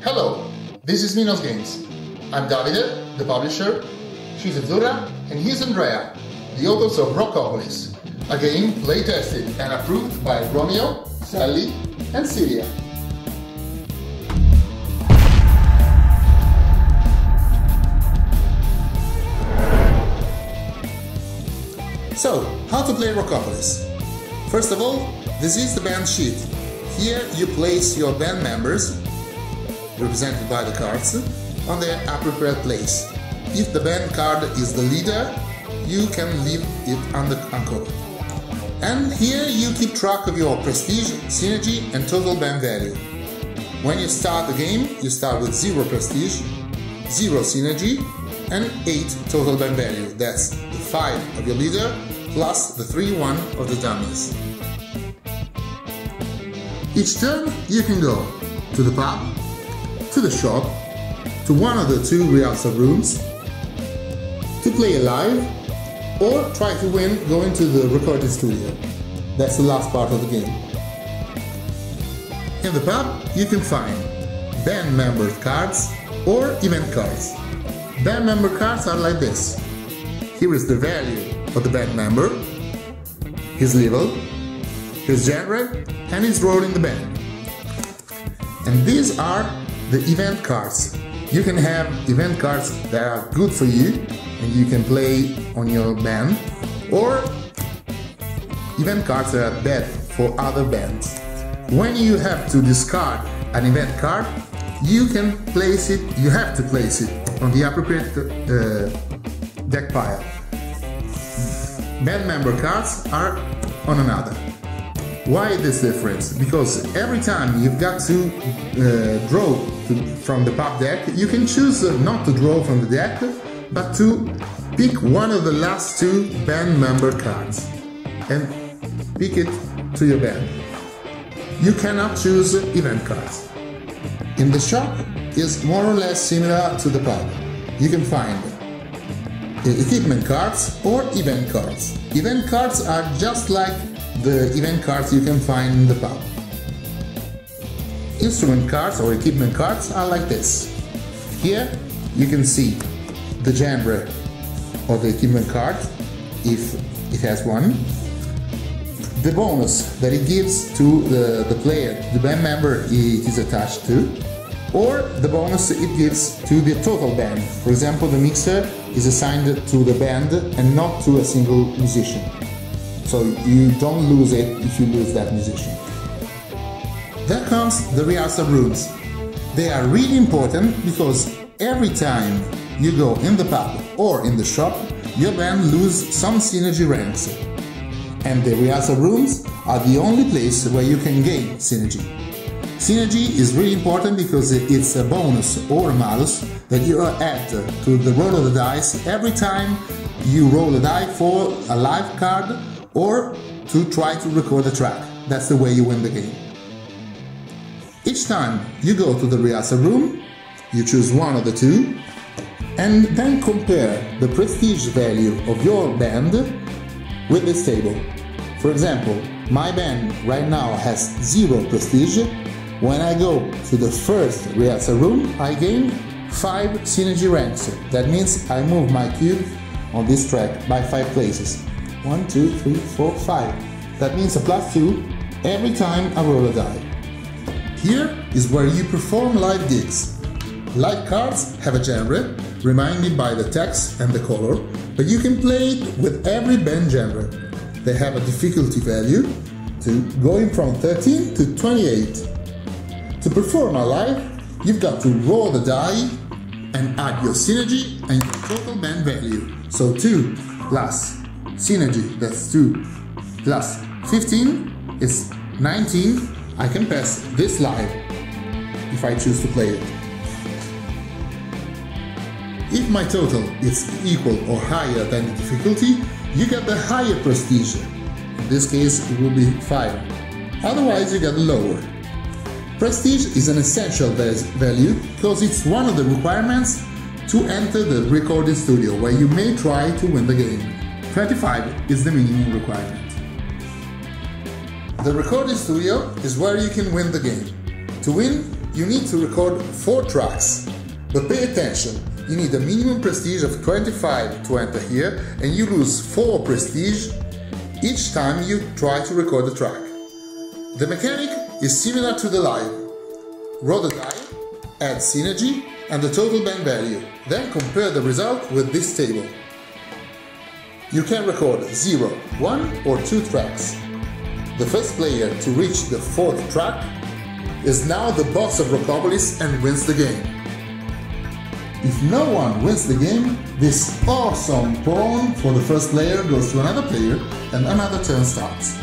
Hello, this is Minos Games. I'm Davide, the publisher, she's Azzurra, and he's Andrea, the authors of Rockopolis, a game play-tested and approved by Romeo, Sally, and Celia. So, how to play Rockopolis? First of all, this is the band sheet. Here you place your band members, represented by the cards, on their appropriate place. If the band card is the leader, you can leave it uncovered. And here you keep track of your prestige, synergy and total band value. When you start the game, you start with 0 prestige, 0 synergy and 8 total band value. That's the 5 of your leader plus the 3-1 of the dummies. Each turn you can go to the pub, to the shop, to one of the 2 rehearsal rooms, to play live, or try to win going to the recording studio. That's the last part of the game. In the pub you can find band member cards or event cards. Band member cards are like this. Here is the value of the band member, his level, his genre, and his role in the band. And these are the event cards. You can have event cards that are good for you and you can play on your band, or event cards that are bad for other bands. When you have to discard an event card, you have to place it on the appropriate deck pile. Band member cards are on another. Why this difference? Because every time you've got to draw from the pub deck, you can choose not to draw from the deck, but to pick one of the last 2 band member cards and pick it to your band. You cannot choose event cards. In the shop is more or less similar to the pub. You can find equipment cards or event cards. Event cards are just like the event cards you can find in the pub. Instrument cards or equipment cards are like this. Here you can see the genre of the equipment card, if it has one, the bonus that it gives to the player, the band member it is attached to, or the bonus it gives to the total band. For example, the mixer is assigned to the band and not to a single musician. So you don't lose it if you lose that musician. Then comes the rehearsal rooms. They are really important because every time you go in the pub or in the shop, your band loses some synergy ranks. And the rehearsal rooms are the only place where you can gain synergy. Synergy is really important because it's a bonus or a malus that you add to the roll of the dice every time you roll a die for a live card or to try to record a track. That's the way you win the game. Each time you go to the rehearsal room, you choose one of the 2 and then compare the prestige value of your band with this table. For example, my band right now has 0 prestige. When I go to the first rehearsal room, I gain 5 synergy ranks. That means I move my cube on this track by 5 places. 1, 2, 3, 4, 5. That means a +2 every time I roll a die. Here is where you perform live gigs. Live cards have a genre, reminded by the text and the color, but you can play it with every band genre. They have a difficulty value going from 13 to 28. To perform a live, you've got to roll the die and add your synergy and your total band value. So 2 plus synergy, that's 2, plus 15 is 19. I can pass this live if I choose to play it. If my total is equal or higher than the difficulty, you get the higher prestige. In this case it will be 5. Otherwise you get lower. Prestige is an essential value because it's one of the requirements to enter the recording studio, where you may try to win the game. 25 is the minimum requirement. The recording studio is where you can win the game. To win, you need to record 4 tracks. But pay attention, you need a minimum prestige of 25 to enter here, and you lose 4 prestige each time you try to record the track. The mechanic is similar to the live. Roll the die, add synergy and the total band value, then compare the result with this table. You can record 0, 1 or 2 tracks. The first player to reach the 4th track is now the boss of Rockopolis and wins the game. If no one wins the game, this awesome pawn for the first player goes to another player and another turn starts.